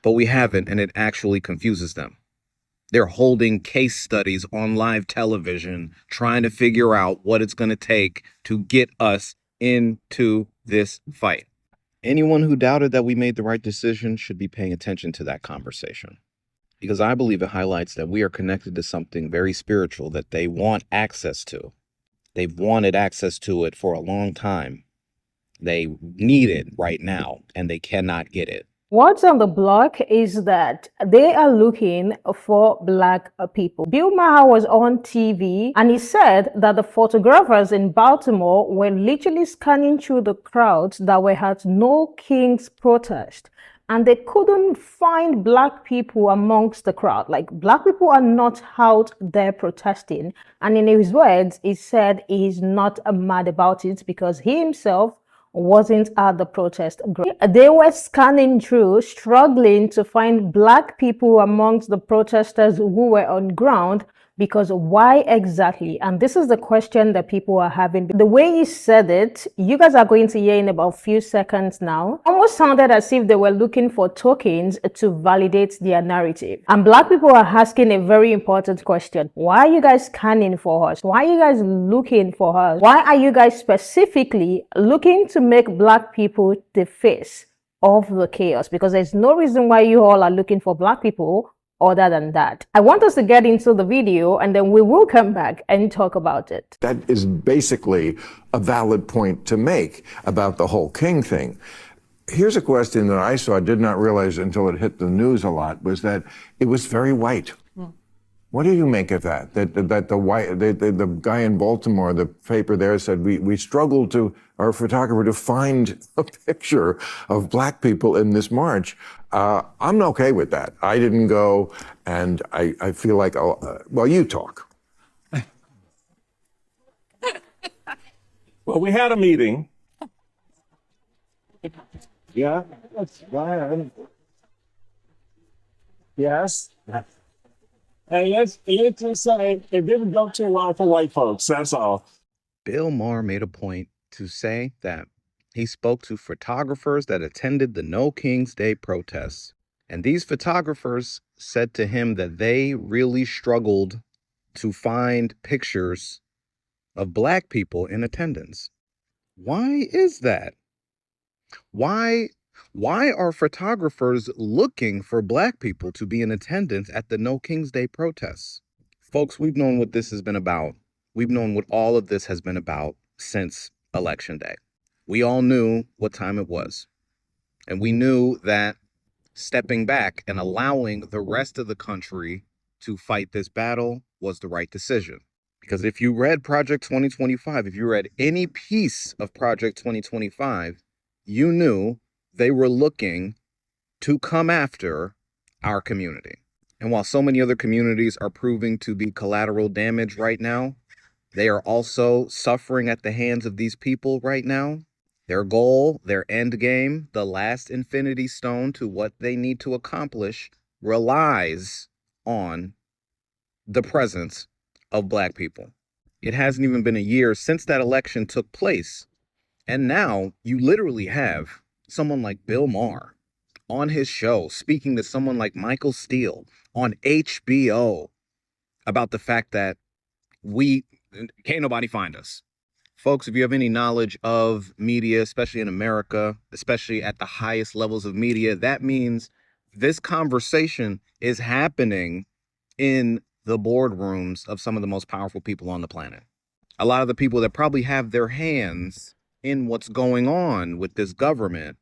But we haven't, and it actually confuses them. They're holding case studies on live television, trying to figure out what it's going to take to get us into this fight. Anyone who doubted that we made the right decision should be paying attention to that conversation, because I believe it highlights that we are connected to something very spiritual that they want access to. They've wanted access to it for a long time. They need it right now, and they cannot get it. What's on the block is that they are looking for Black people. Bill Maher was on TV and he said that the photographers in Baltimore were literally scanning through the crowds that were at No King's protest. And they couldn't find Black people amongst the crowd. Like, Black people are not out there protesting. And in his words, he said he's not mad about it because he himself wasn't at the protest. They were scanning through, struggling to find Black people amongst the protesters who were on ground, because why exactly? And this is the question that people are having. The way he said it, you guys are going to hear in about a few seconds now, almost sounded as if they were looking for tokens to validate their narrative. And Black people are asking a very important question. Why are you guys scanning for us? Why are you guys looking for us? Why are you guys specifically looking to make Black people the face of the chaos? Because there's no reason why you all are looking for Black people other than that. I want us to get into the video and then we will come back and talk about it. That is basically a valid point to make about the whole King thing. Here's a question that I saw, did not realize until it hit the news a lot, was that it was very white. What do you make of that? That the guy in Baltimore, the paper there said, we struggled to, our photographer, to find a picture of Black people in this march. I'm okay with that. I didn't go, and I feel like, well, you talk. Well, we had a meeting. Yeah, that's fine. Yes. Hey, let's just say it didn't go too well for white folks. That's all. Bill Maher made a point to say that he spoke to photographers that attended the No King's Day protests. And these photographers said to him that they really struggled to find pictures of Black people in attendance. Why is that? Why are photographers looking for Black people to be in attendance at the No King's Day protests? Folks, we've known what this has been about. We've known what all of this has been about since Election Day. We all knew what time it was. And we knew that stepping back and allowing the rest of the country to fight this battle was the right decision. Because if you read Project 2025, if you read any piece of Project 2025, you knew they were looking to come after our community. And while so many other communities are proving to be collateral damage right now, they are also suffering at the hands of these people right now. Their goal, their end game, the last infinity stone to what they need to accomplish relies on the presence of Black people. It hasn't even been a year since that election took place. And now you literally have someone like Bill Maher on his show speaking to someone like Michael Steele on HBO about the fact that can't nobody find us. Folks, if you have any knowledge of media, especially in America, especially at the highest levels of media, that means this conversation is happening in the boardrooms of some of the most powerful people on the planet. A lot of the people that probably have their hands in what's going on with this government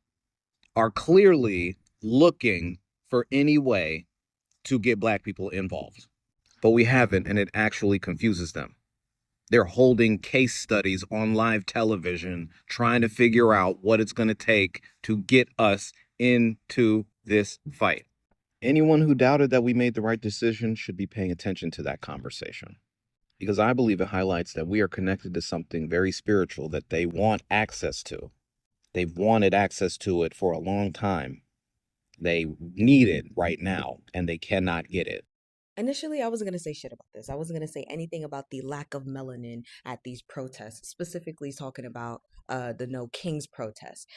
are clearly looking for any way to get Black people involved. But we haven't, and it actually confuses them. They're holding case studies on live television, trying to figure out what it's going to take to get us into this fight. Anyone who doubted that we made the right decision should be paying attention to that conversation, because I believe it highlights that we are connected to something very spiritual that they want access to. They've wanted access to it for a long time. They need it right now, and they cannot get it. Initially, I wasn't going to say shit about this. I wasn't going to say anything about the lack of melanin at these protests, specifically talking about the No Kings protest.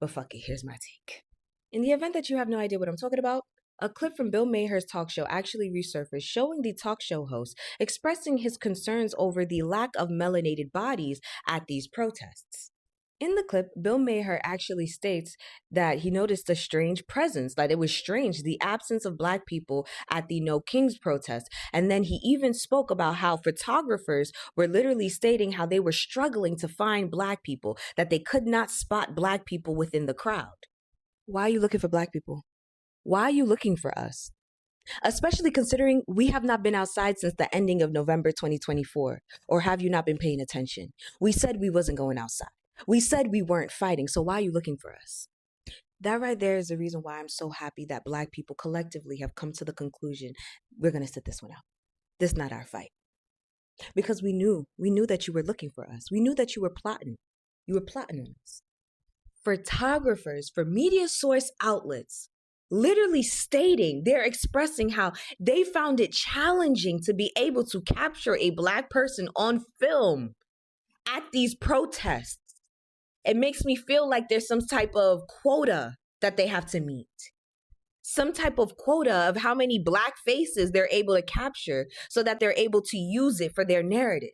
But fuck it, here's my take. In the event that you have no idea what I'm talking about, a clip from Bill Maher's talk show actually resurfaced, showing the talk show host expressing his concerns over the lack of melanated bodies at these protests. In the clip, Bill Maher actually states that he noticed a strange presence, that it was strange, the absence of Black people at the No Kings protest. And then he even spoke about how photographers were literally stating how they were struggling to find Black people, that they could not spot Black people within the crowd. Why are you looking for Black people? Why are you looking for us? Especially considering we have not been outside since the ending of November 2024. Or have you not been paying attention? We said we wasn't going outside. We said we weren't fighting, so why are you looking for us? That right there is the reason why I'm so happy that Black people collectively have come to the conclusion, we're going to sit this one out. This is not our fight. Because we knew that you were looking for us. We knew that you were plotting. You were plotting on us. Photographers for media source outlets literally stating, they're expressing how they found it challenging to be able to capture a Black person on film at these protests. It makes me feel like there's some type of quota that they have to meet. Some type of quota of how many Black faces they're able to capture so that they're able to use it for their narrative.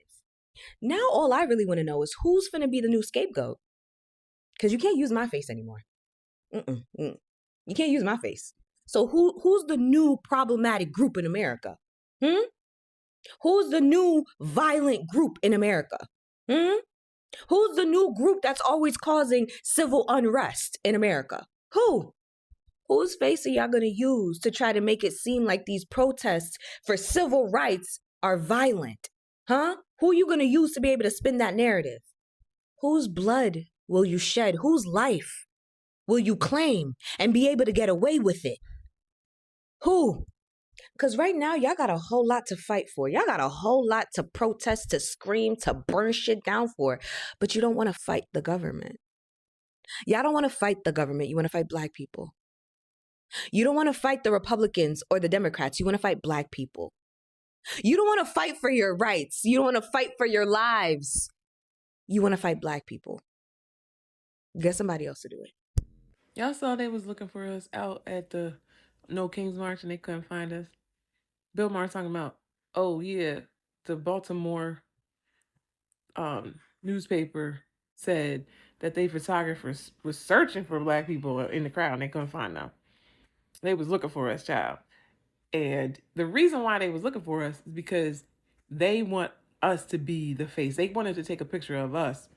Now all I really want to know is who's going to be the new scapegoat? Because you can't use my face anymore. You can't use my face. So who's the new problematic group in America? Who's the new violent group in America? Who's the new group that's always causing civil unrest in America? Who? Whose face are y'all going to use to try to make it seem like these protests for civil rights are violent? Who are you going to use to be able to spin that narrative? Whose blood will you shed? Whose life will you claim and be able to get away with it? Who? Because right now, y'all got a whole lot to fight for. Y'all got a whole lot to protest, to scream, to burn shit down for. But you don't want to fight the government. Y'all don't want to fight the government. You want to fight Black people. You don't want to fight the Republicans or the Democrats. You want to fight Black people. You don't want to fight for your rights. You don't want to fight for your lives. You want to fight Black people. Get somebody else to do it. Y'all saw they was looking for us out at the No Kings March and they couldn't find us. Bill Maher talking about, oh yeah, the Baltimore newspaper said that they photographers was searching for Black people in the crowd and they couldn't find them. They was looking for us, child. And the reason why they was looking for us is because they want us to be the face. They wanted to take a picture of us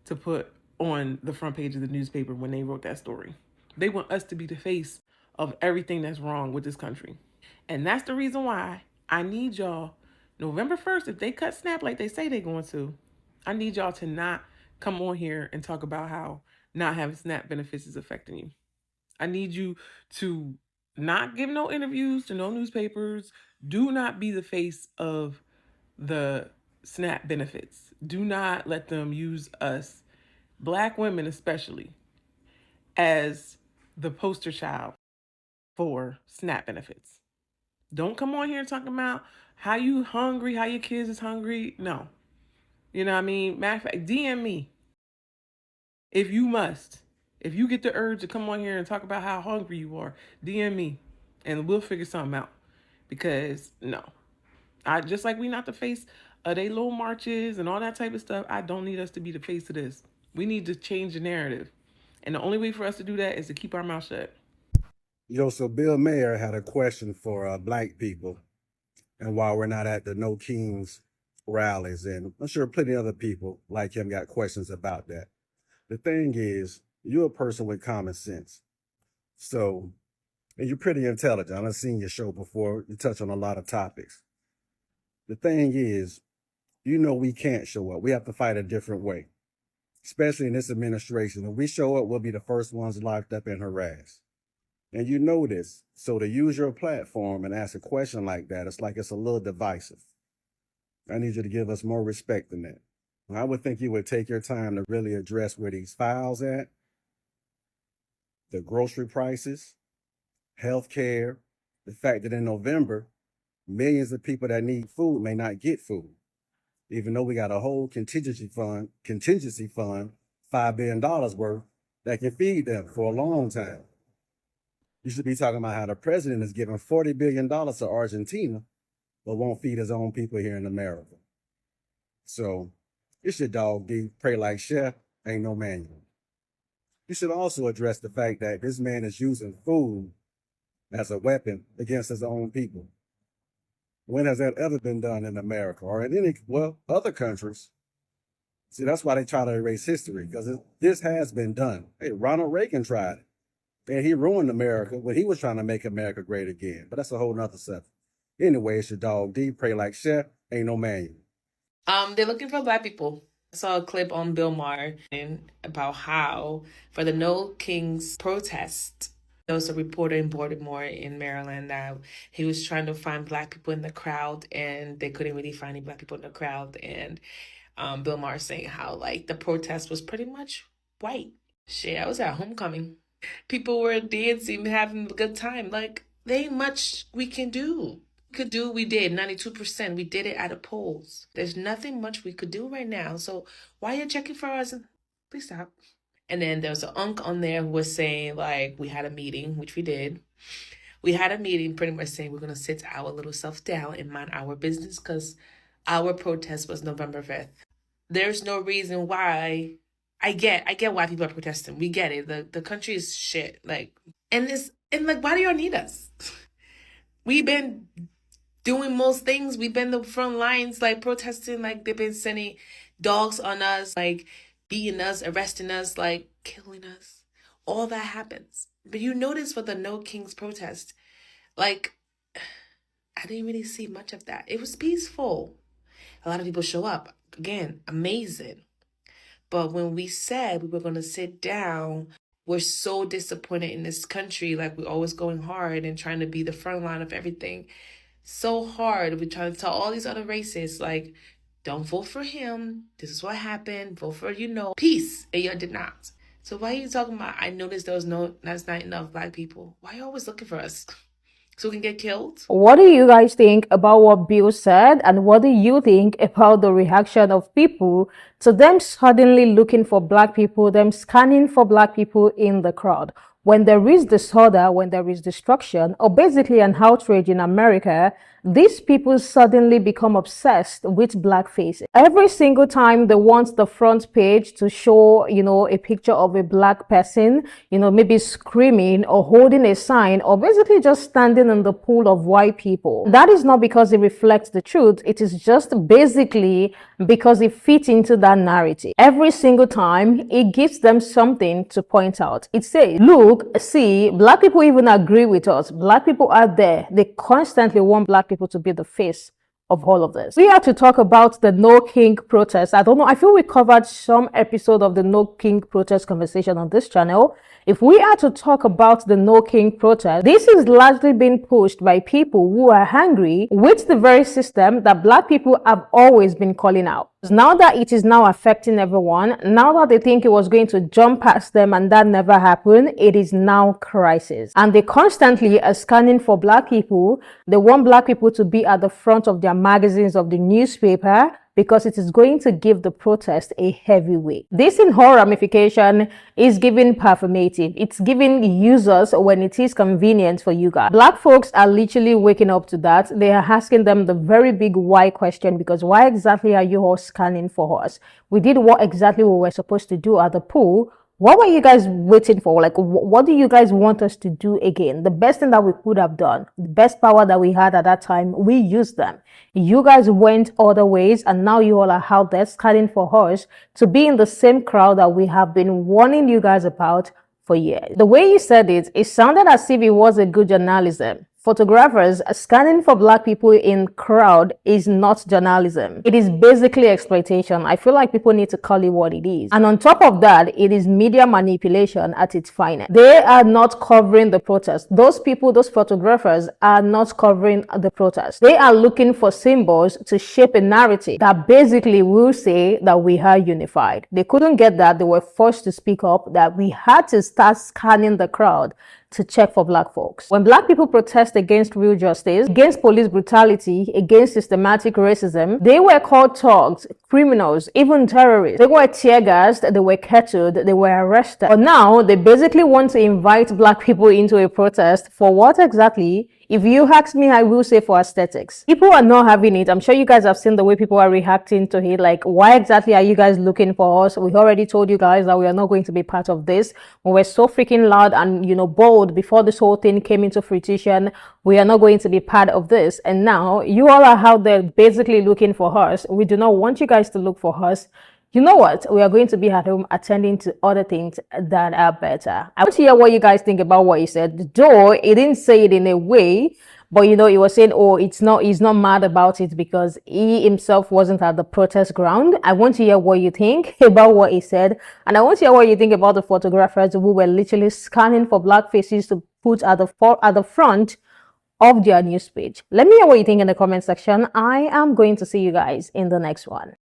to put on the front page of the newspaper when they wrote that story. They want us to be the face of everything that's wrong with this country. And that's the reason why I need y'all, November 1st, if they cut SNAP like they say they're going to, I need y'all to not come on here and talk about how not having SNAP benefits is affecting you. I need you to not give no interviews to no newspapers. Do not be the face of the SNAP benefits. Do not let them use us, Black women especially, as the poster child for SNAP benefits. Don't come on here talking about how you hungry, how your kids is hungry. No. You know what I mean? Matter of fact, DM me if you must. If you get the urge to come on here and talk about how hungry you are, DM me and we'll figure something out. Because no, I just like we not the face of they little marches and all that type of stuff. I don't need us to be the face of this. We need to change the narrative. And the only way for us to do that is to keep our mouth shut. So Bill Maher had a question for Black people. And while we're not at the No Kings rallies, and I'm sure plenty of other people like him got questions about that. The thing is, you're a person with common sense. So, and you're pretty intelligent. I've seen your show before. You touch on a lot of topics. The thing is, we can't show up. We have to fight a different way, especially in this administration. When we show up, we'll be the first ones locked up and harassed. And you know this. So to use your platform and ask a question like that, it's like it's a little divisive. I need you to give us more respect than that. I would think you would take your time to really address where these files at, the grocery prices, healthcare, the fact that in November, millions of people that need food may not get food, even though we got a whole contingency fund, $5 billion worth that can feed them for a long time. You should be talking about how the president is giving $40 billion to Argentina, but won't feed his own people here in America. So you should dog deep, pray like chef, ain't no manual. You should also address the fact that this man is using food as a weapon against his own people. When has that ever been done in America or in any, other countries? See, that's why they try to erase history, because this has been done. Hey, Ronald Reagan tried it, and he ruined America when he was trying to make America great again. But that's a whole nother subject. Anyway, it's your dog D, pray like chef, ain't no manual. They're looking for Black people. I saw a clip on Bill Maher about how for the No Kings protest, there was a reporter in Baltimore in Maryland that he was trying to find Black people in the crowd, and they couldn't really find any Black people in the crowd. And Bill Maher saying how like the protest was pretty much white. Shit, I was at homecoming. People were dancing, having a good time. Like, there ain't much we can do. We did 92%. We did it at the polls. There's nothing much we could do right now. So why are you checking for us? Please stop. And then there was an unk on there who was saying, like, we had a meeting, which we did. We had a meeting pretty much saying we're going to sit our little self down and mind our business because our protest was November 5th. There's no reason why. I get why people are protesting. We get it. The country is shit. Like, and why do y'all need us? We've been doing most things. We've been the front lines, like protesting, like they've been sending dogs on us, like beating us, arresting us, like killing us. All that happens. But you notice for the No Kings protest, like, I didn't really see much of that. It was peaceful. A lot of people show up. Again, amazing. But when we said we were going to sit down, we're so disappointed in this country. Like, we're always going hard and trying to be the front line of everything. So hard. We're trying to tell all these other races, like, don't vote for him. This is what happened. Vote for, peace. And y'all did not. So why are you talking about, I noticed that's not enough Black people. Why are you always looking for us? So we can get killed? What do you guys think about what Bill said? And what do you think about the reaction of people to them suddenly looking for Black people, them scanning for Black people in the crowd? When there is disorder, when there is destruction, or basically an outrage in America, these people suddenly become obsessed with Black faces. Every single time they want the front page to show, a picture of a Black person, maybe screaming or holding a sign or basically just standing in the pool of white people. That is not because it reflects the truth. It is just basically because it fits into that narrative. Every single time, it gives them something to point out. It says, look, see, Black people even agree with us. Black people are there. They constantly want Black people to be the face of all of this. We have to talk about the No King protest. I don't know. I feel we covered some episode of the No King protest conversation on this channel. If we are to talk about the No King protest, this is largely being pushed by people who are angry with the very system that Black people have always been calling out. Now that it is now affecting everyone, now that they think it was going to jump past them and that never happened, it is now crisis. And they constantly are scanning for Black people. They want Black people to be at the front of their magazines, of the newspaper, because it is going to give the protest a heavy weight. This in whole ramification is giving performative. It's giving users when it is convenient for you guys. Black folks are literally waking up to that. They are asking them the very big why question, because why exactly are you all scanning for us? We did what exactly we were supposed to do at the pool. What were you guys waiting for? Like, what do you guys want us to do again? The best thing that we could have done, the best power that we had at that time, we used them. You guys went other ways, and now you all are out there scanning for us to be in the same crowd that we have been warning you guys about for years. The way you said it, it sounded as if it was a good journalism. Photographers scanning for Black people in crowd is not journalism. It is basically exploitation. I feel like people need to call it what it is. And on top of that, it is media manipulation at its finest. They are not covering the protest. Those people, those photographers are not covering the protest. They are looking for symbols to shape a narrative that basically will say that we are unified. They couldn't get that. They were forced to speak up that we had to start scanning the crowd to check for Black folks. When Black people protest against real justice, against police brutality, against systematic racism, they were called thugs, criminals, even terrorists. They were tear gassed, they were kettled, they were arrested. But now they basically want to invite Black people into a protest. For what exactly? If you ask me, I will say for aesthetics. People are not having it. I'm sure you guys have seen the way people are reacting to it. Like, why exactly are you guys looking for us? We already told you guys that we are not going to be part of this. We were so freaking loud and, bold before this whole thing came into fruition. We are not going to be part of this. And now you all are out there basically looking for us. We do not want you guys to look for us. You know what? We are going to be at home attending to other things that are better. I want to hear what you guys think about what he said. Though he didn't say it in a way, but he was saying, oh, he's not mad about it because he himself wasn't at the protest ground. I want to hear what you think about what he said. And I want to hear what you think about the photographers who were literally scanning for Black faces to put at the front of their news page. Let me know what you think in the comment section. I am going to see you guys in the next one.